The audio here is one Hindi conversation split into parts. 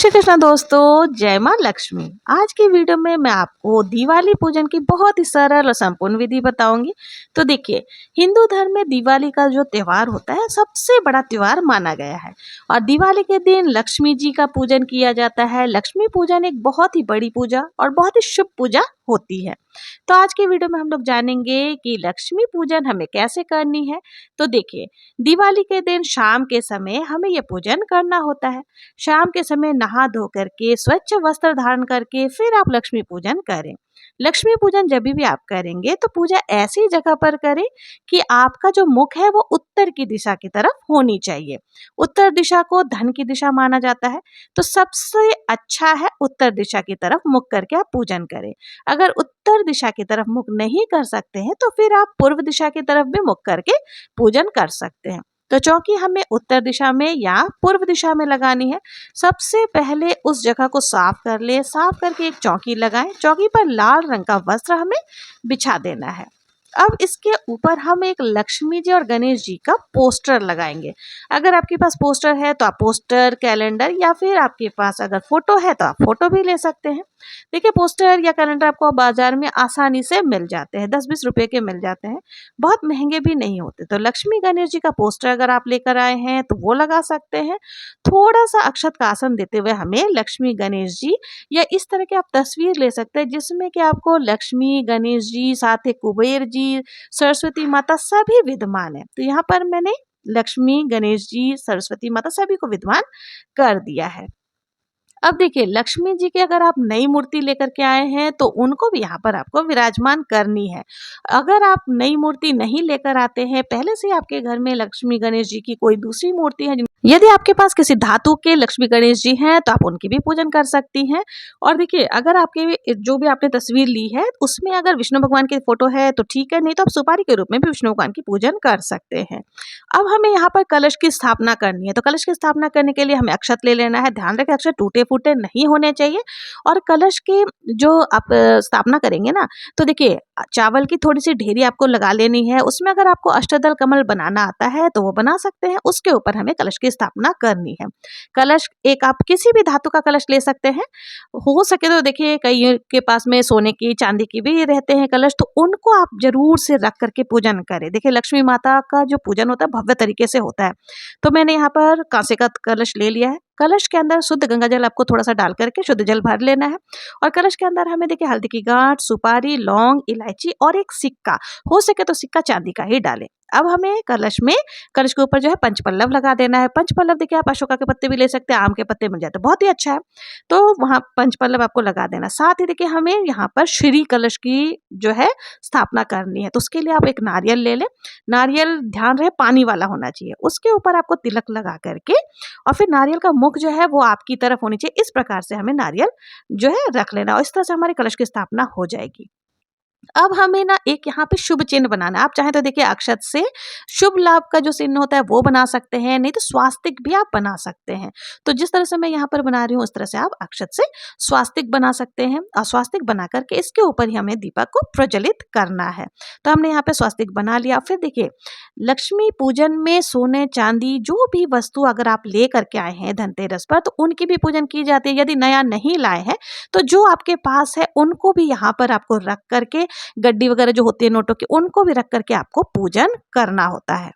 श्री कृष्ण दोस्तों, जय माँ लक्ष्मी। आज की वीडियो में मैं आपको दिवाली पूजन की बहुत ही सरल और संपूर्ण विधि बताऊंगी। तो देखिए, हिंदू धर्म में दिवाली का जो त्योहार होता है सबसे बड़ा त्योहार माना गया है और दिवाली के दिन लक्ष्मी जी का पूजन किया जाता है। लक्ष्मी पूजन एक बहुत ही बड़ी पूजा और बहुत ही शुभ पूजा होती है। तो आज की वीडियो में हम लोग जानेंगे कि लक्ष्मी पूजन हमें कैसे करनी है। तो देखिए, दिवाली के दिन शाम के समय हमें ये पूजन करना होता है। शाम के समय नहा धो करके स्वच्छ वस्त्र धारण करके फिर आप लक्ष्मी पूजन करें। लक्ष्मी पूजन जब भी आप करेंगे तो पूजा ऐसी जगह पर करें कि आपका जो मुख है वो उत्तर की दिशा की तरफ होनी चाहिए। उत्तर दिशा को धन की दिशा माना जाता है, तो सबसे अच्छा है उत्तर दिशा की तरफ मुख करके आप पूजन करें। अगर उत्तर दिशा की तरफ मुख नहीं कर सकते हैं तो फिर आप पूर्व दिशा की तरफ भी मुख करके पूजन कर सकते हैं। तो चौकी हमें उत्तर दिशा में या पूर्व दिशा में लगानी है। सबसे पहले उस जगह को साफ कर ले, साफ करके एक चौकी लगाएं। चौकी पर लाल रंग का वस्त्र हमें बिछा देना है। अब इसके ऊपर हम एक लक्ष्मी जी और गणेश जी का पोस्टर लगाएंगे। अगर आपके पास पोस्टर है तो आप पोस्टर, कैलेंडर या फिर आपके पास अगर फोटो है तो आप फोटो भी ले सकते हैं। देखिए, पोस्टर या कैलेंडर आपको बाजार में आसानी से मिल जाते हैं, 10-20 रुपए के मिल जाते हैं, बहुत महंगे भी नहीं होते। तो लक्ष्मी गणेश जी का पोस्टर अगर आप लेकर आए हैं तो वो लगा सकते हैं। थोड़ा सा अक्षत का आसन देते हुए हमें लक्ष्मी गणेश जी या इस तरह की आप तस्वीर ले सकते हैं जिसमें कि आपको लक्ष्मी गणेश जी, साथ ही कुबेर जी, सरस्वती माता सभी विद्यमान है। तो यहाँ पर मैंने लक्ष्मी गणेश जी, सरस्वती माता सभी को विद्यमान कर दिया है। अब देखिए, लक्ष्मी जी की अगर आप नई मूर्ति लेकर के आए हैं तो उनको भी यहाँ पर आपको विराजमान करनी है। अगर आप नई मूर्ति नहीं लेकर आते हैं, पहले से आपके घर में लक्ष्मी गणेश जी की कोई दूसरी मूर्ति है, यदि आपके पास किसी धातु के लक्ष्मी गणेश जी हैं तो आप उनकी भी पूजन कर सकती हैं। और देखिए, अगर आपके जो भी आपने तस्वीर ली है उसमें अगर विष्णु भगवान की फोटो है तो ठीक है, नहीं तो आप सुपारी के रूप में भी विष्णु भगवान की पूजन कर सकते हैं। अब हमें यहाँ पर कलश की स्थापना करनी है। तो कलश की स्थापना करने के लिए हमें अक्षत ले लेना है। ध्यान रखें, अक्षत टूटे फूटे नहीं होने चाहिए। और कलश के जो आप स्थापना करेंगे ना, तो देखिए, चावल की थोड़ी सी ढेरी आपको लगा लेनी है। उसमें अगर आपको अष्टदल कमल बनाना आता है तो वो बना सकते हैं। उसके ऊपर हमें कलश की स्थापना करनी है। कलश एक आप किसी भी धातु का कलश ले सकते हैं। हो सके तो देखिए, कई के पास में सोने की, चांदी की भी रहते हैं कलश, तो उनको आप जरूर से रख करके पूजन करें। देखिए, लक्ष्मी माता का जो पूजन होता है भव्य तरीके से होता है। तो मैंने यहाँ पर कांसे का कलश ले लिया है। कलश के अंदर शुद्ध गंगा जल आपको थोड़ा सा डाल करके शुद्ध जल भर लेना है। और कलश के अंदर हमें देखिए हल्दी की गांठ, सुपारी, लौंग, इलायची और एक सिक्का, हो सके तो सिक्का चांदी का ही डालें। अब हमें कलश के ऊपर जो है पंचपल्लव लगा देना है। पंचपल्लव देखिए, आप अशोका के पत्ते भी ले सकते हैं, आम के पत्ते मिल जाते हैं, बहुत ही अच्छा है। तो वहां पंचपल्लव आपको लगा देना। साथ ही देखिए, हमें यहाँ पर श्री कलश की जो है स्थापना करनी है। तो उसके लिए आप एक नारियल ले लें। नारियल ध्यान रहे पानी वाला होना चाहिए। उसके ऊपर आपको तिलक लगा करके और फिर नारियल का मुख जो है वो आपकी तरफ होनी चाहिए। इस प्रकार से हमें नारियल जो है रख लेना और इस तरह से हमारे कलश की स्थापना हो जाएगी। अब हमें ना एक यहाँ पे शुभ चिन्ह बनाना है। आप चाहें तो देखिए, अक्षत से शुभ लाभ का जो चिन्ह होता है वो बना सकते हैं, नहीं तो स्वास्तिक भी आप बना सकते हैं। तो जिस तरह से मैं यहाँ पर बना रही हूँ उस तरह से आप अक्षत से स्वास्तिक बना सकते हैं। और स्वास्तिक बना करके इसके ऊपर ही हमें दीपक को प्रज्वलित करना है। तो हमने यहाँ पे स्वास्तिक बना लिया। फिर देखिए, लक्ष्मी पूजन में सोने चांदी जो भी वस्तु अगर आप ले करके आए हैं धनतेरस पर, तो उनकी भी पूजन की जाती है। यदि नया नहीं लाए हैं तो जो आपके पास है उनको भी यहाँ पर आपको रख करके, गड्डी वगैरह जो होती है नोटों की, उनको भी रख करके आपको पूजन करना होता है।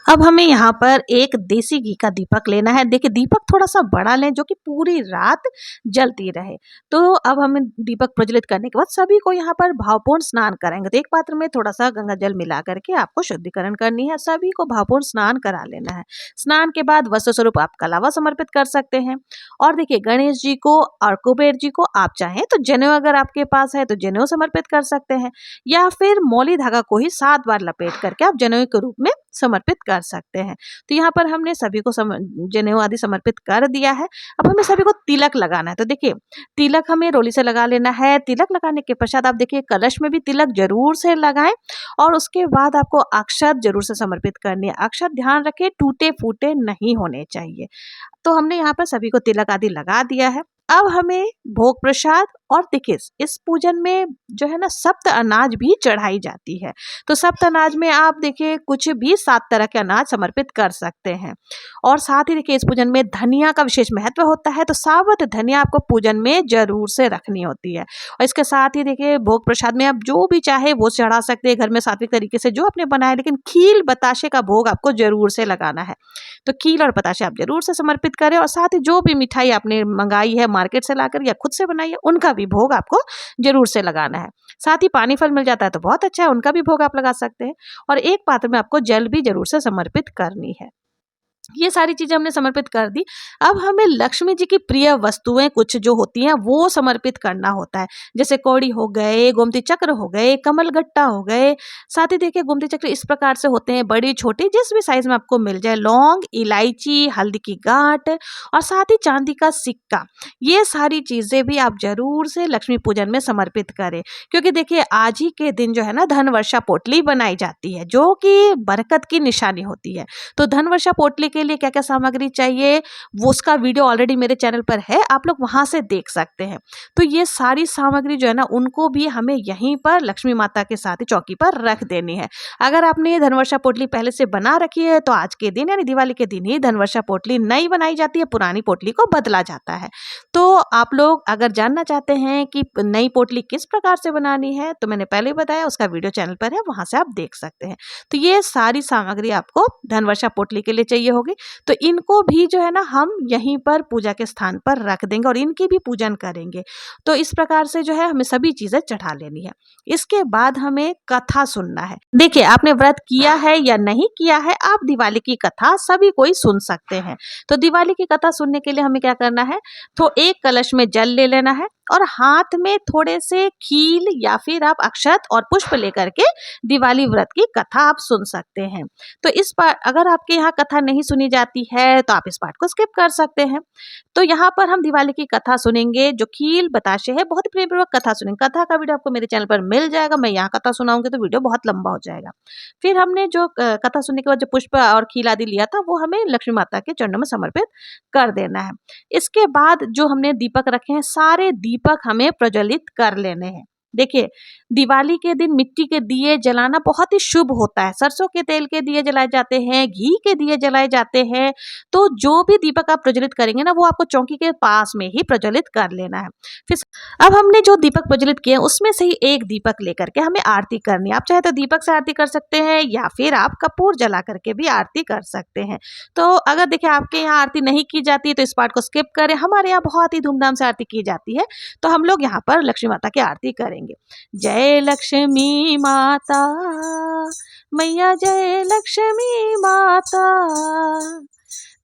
अब हमें यहाँ पर एक देसी घी का दीपक लेना है। देखिए, दीपक थोड़ा सा बड़ा लें जो कि पूरी रात जलती रहे। तो अब हमें दीपक प्रज्वलित करने के बाद सभी को यहाँ पर भावपूर्ण स्नान कराएंगे। तो एक पात्र में थोड़ा सा गंगा जल मिला करके आपको शुद्धिकरण करनी है। सभी को भावपूर्ण स्नान करा लेना है। स्नान के बाद वस्त्र स्वरूप आप कलावा समर्पित कर सकते हैं। और देखिए, गणेश जी को और कुबेर जी को आप चाहें तो जनेऊ अगर आपके पास है तो जनेऊ समर्पित कर सकते हैं, या फिर मौली धागा को ही 7 बार लपेट करके आप जनेऊ के रूप में समर्पित कर सकते हैं। तो यहाँ पर हमने सभी को जनेऊ आदि समर्पित कर दिया है। अब हमें सभी को तिलक लगाना है। तो देखिए, तिलक हमें रोली से लगा लेना है। तिलक लगाने के पश्चात आप देखिए, कलश में भी तिलक जरूर से लगाएं और उसके बाद आपको अक्षत जरूर से समर्पित करनी है। अक्षत ध्यान रखें टूटे फूटे नहीं होने चाहिए। तो हमने यहाँ पर सभी को तिलक आदि लगा दिया है। अब हमें भोग प्रसाद और देखिए इस पूजन में जो है ना सप्त अनाज भी चढ़ाई जाती है। तो सप्त अनाज में आप देखिए कुछ भी 7 तरह के अनाज समर्पित कर सकते हैं। और साथ ही देखिए इस पूजन में धनिया का विशेष महत्व होता है, तो साबुत धनिया आपको पूजन में जरूर से रखनी होती है। और इसके साथ ही देखिए भोग प्रसाद में आप जो भी चाहे वो चढ़ा सकते हैं घर में सात्विक तरीके से जो आपने बनाया, लेकिन खील बताशे का भोग आपको जरूर से लगाना है। तो खील और बताशे आप जरूर से समर्पित करें, और साथ ही जो भी मिठाई आपने मंगाई है मार्केट से लाकर या खुद से बनाई है उनका भी भोग आपको जरूर से लगाना है। साथ ही पानी फल मिल जाता है तो बहुत अच्छा है, उनका भी भोग आप लगा सकते हैं। और एक पात्र में आपको जल भी जरूर से समर्पित करनी है। ये सारी चीजें हमने समर्पित कर दी। अब हमें लक्ष्मी जी की प्रिय वस्तुएं कुछ जो होती हैं वो समर्पित करना होता है, जैसे कौड़ी हो गए, गोमती चक्र हो गए, कमल गट्टा हो गए। साथ ही देखिए गोमती चक्र इस प्रकार से होते हैं, बड़ी छोटी जिस भी साइज में आपको मिल जाए, लौंग, इलायची, हल्दी की गांठ और साथ ही चांदी का सिक्का। ये सारी चीजें भी आप जरूर से लक्ष्मी पूजन में समर्पित करें, क्योंकि देखिए आज ही के दिन जो है ना धन वर्षा पोटली बनाई जाती है जो कि बरकत की निशानी होती है। तो धन वर्षा पोटली के लिए क्या क्या सामग्री चाहिए वो उसका वीडियो ऑलरेडी मेरे चैनल पर है, आप लोग वहां से देख सकते हैं। तो ये सारी सामग्री जो है ना उनको भी हमें यहीं पर लक्ष्मी माता के साथ ही चौकी पर रख देनी है। अगर आपने ये धनवर्षा पोटली पहले से बना रखी है तो आज के दिन यानी दिवाली के दिन ही धनवर्षा पोटली नई बनाई जाती है, पुरानी पोटली को बदला जाता है। तो आप लोग अगर जानना चाहते हैं कि नई पोटली किस प्रकार से बनानी है तो मैंने पहले बताया, उसका वीडियो चैनल पर है, वहां से आप देख सकते हैं। तो ये सारी सामग्री आपको धनवर्षा पोटली के लिए चाहिए होगी। तो इनको भी जो है ना हम यहीं पर पूजा के स्थान पर रख देंगे और इनकी भी पूजन करेंगे। तो इस प्रकार से जो है हमें सभी चीजें चढ़ा लेनी है। इसके बाद हमें कथा सुनना है। देखिए आपने व्रत किया है या नहीं किया है, आप दिवाली की कथा सभी कोई सुन सकते हैं। तो दिवाली की कथा सुनने के लिए हमें क्या करना है, तो एक कलश में जल ले लेना है और हाथ में थोड़े से खील या फिर आप अक्षत और पुष्प लेकर के दिवाली व्रत की कथा आप सुन सकते हैं। तो इस बार अगर आपके यहाँ कथा नहीं सुनी जाती है तो आप इस पार्ट को स्किप कर सकते हैं। तो यहाँ पर हम दिवाली की कथा सुनेंगे, जो खील बताशे है, बहुत प्रेम पूर्वक कथा सुनेंगे। कथा का वीडियो आपको मेरे चैनल पर मिल जाएगा, मैं यहाँ कथा सुनाऊंगी तो वीडियो बहुत लंबा हो जाएगा। फिर हमने जो कथा सुनने के बाद जो पुष्प और खील आदि लिया था वो हमें लक्ष्मी माता के चरणों में समर्पित कर देना है। इसके बाद जो हमने दीपक रखे हैं सारे दीपक हमें प्रज्वलित कर लेने हैं। देखिए दिवाली के दिन मिट्टी के दिए जलाना बहुत ही शुभ होता है। सरसों के तेल के दिए जलाए जाते हैं, घी के दिए जलाए जाते हैं। तो जो भी दीपक आप प्रज्वलित करेंगे ना वो आपको चौकी के पास में ही प्रज्वलित कर लेना है। फिर अब हमने जो दीपक प्रज्वलित किए उसमें से ही एक दीपक लेकर के हमें आरती करनी है। आप चाहे तो दीपक से आरती कर सकते हैं या फिर आप कपूर जला करके भी आरती कर सकते हैं। तो अगर देखिए आपके यहाँ आरती नहीं की जाती है तो इस पार्ट को स्किप करें। हमारे यहाँ बहुत ही धूमधाम से आरती की जाती है, तो हम लोग यहाँ पर लक्ष्मी माता की आरती करेंगे। जय लक्ष्मी माता मैया, जय लक्ष्मी माता,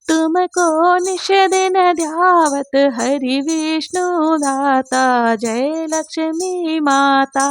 तुमको निश दिन ध्यावत हरि विष्णु दाता, जय लक्ष्मी माता।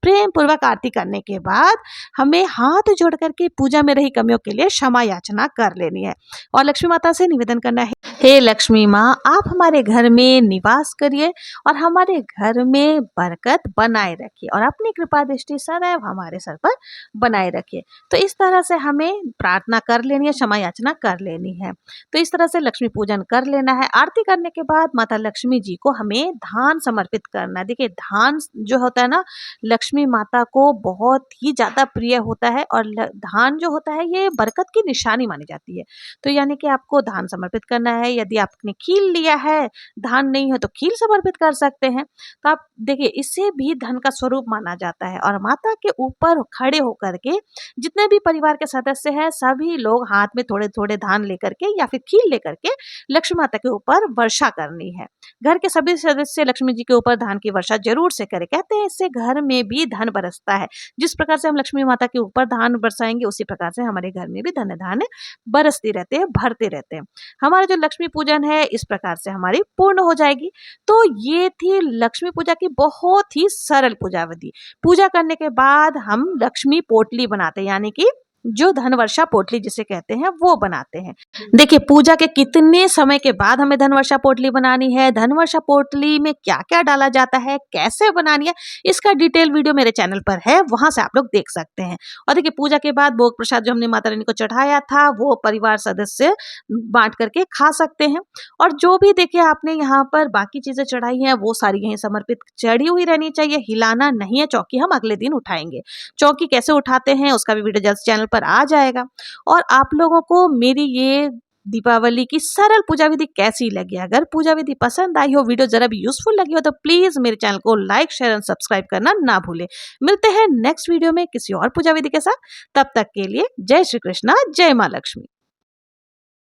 प्रेम पूर्वक आरती करने के बाद हमें हाथ जोड़ करके पूजा में रही कमियों के लिए क्षमा याचना कर लेनी है और लक्ष्मी माता से निवेदन करना है, हे लक्ष्मी माँ आप हमारे घर में निवास करिए और हमारे घर में बरकत बनाए रखिए और अपनी कृपा दृष्टि सदैव हमारे सर पर बनाए रखिए। तो इस तरह से हमें प्रार्थना कर लेनी है, क्षमा याचना कर लेनी है। तो इस तरह से लक्ष्मी पूजन कर लेना है। आरती करने के बाद माता लक्ष्मी जी को हमें धान समर्पित करना है। देखिए धान जो होता है ना लक्ष्मी माता को बहुत ही ज्यादा प्रिय होता है और धान जो होता है ये बरकत की निशानी मानी जाती है। तो यानी कि आपको धान समर्पित करना है। यदि आपने खील लिया है, धान नहीं है तो खील समर्पित कर सकते हैं। तो आप देखिए इसे भी धन का स्वरूप माना जाता है और माता के ऊपर खड़े होकर के जितने भी परिवार के सदस्य हैं सभी लोग हाथ में थोड़े थोड़े धान लेकर के या फिर खील लेकर के लक्ष्मी माता के ऊपर वर्षा करनी है। घर के सभी सदस्य लक्ष्मी जी के ऊपर धान की वर्षा जरूर से करें। कहते हैं इससे घर में भी धन बरसता है। जिस प्रकार से हम लक्ष्मी माता के ऊपर धान बरसाएंगे उसी प्रकार से हमारे घर में भी धन धान बरसते रहते हैं, भरते रहते हैं। हमारा जो लक्ष्मी पूजन है इस प्रकार से हमारी पूर्ण हो जाएगी। तो ये थी लक्ष्मी पूजा की बहुत ही सरल पूजा विधि। पूजा करने के बाद हम लक्ष्मी पोटली बनाते हैं, यानी कि जो धनवर्षा पोटली जिसे कहते हैं वो बनाते हैं। देखिए पूजा के कितने समय के बाद हमें धनवर्षा पोटली बनानी है, धनवर्षा पोटली में क्या क्या डाला जाता है, कैसे बनानी है, इसका डिटेल वीडियो मेरे चैनल पर है, वहां से आप लोग देख सकते हैं। और देखिए पूजा के बाद भोग प्रसाद जो हमने माता रानी को चढ़ाया था वो परिवार सदस्य बांट करके खा सकते हैं। और जो भी देखिए आपने यहाँ पर बाकी चीजें चढ़ाई हैं वो सारी यहीं समर्पित चढ़ी हुई रहनी चाहिए, हिलाना नहीं है। चौकी हम अगले दिन उठाएंगे। चौकी कैसे उठाते हैं उसका भी वीडियो जल्द चैनल पर आ जाएगा। और आप लोगों को मेरी ये दीपावली की सरल पूजा विधि कैसी लगी? अगर पूजा विधि पसंद आई हो, वीडियो जरा भी यूजफुल लगी हो तो प्लीज मेरे चैनल को लाइक शेयर एंड सब्सक्राइब करना ना भूले। मिलते हैं नेक्स्ट वीडियो में किसी और पूजा विधि के साथ। तब तक के लिए जय श्री कृष्णा, जय मां लक्ष्मी।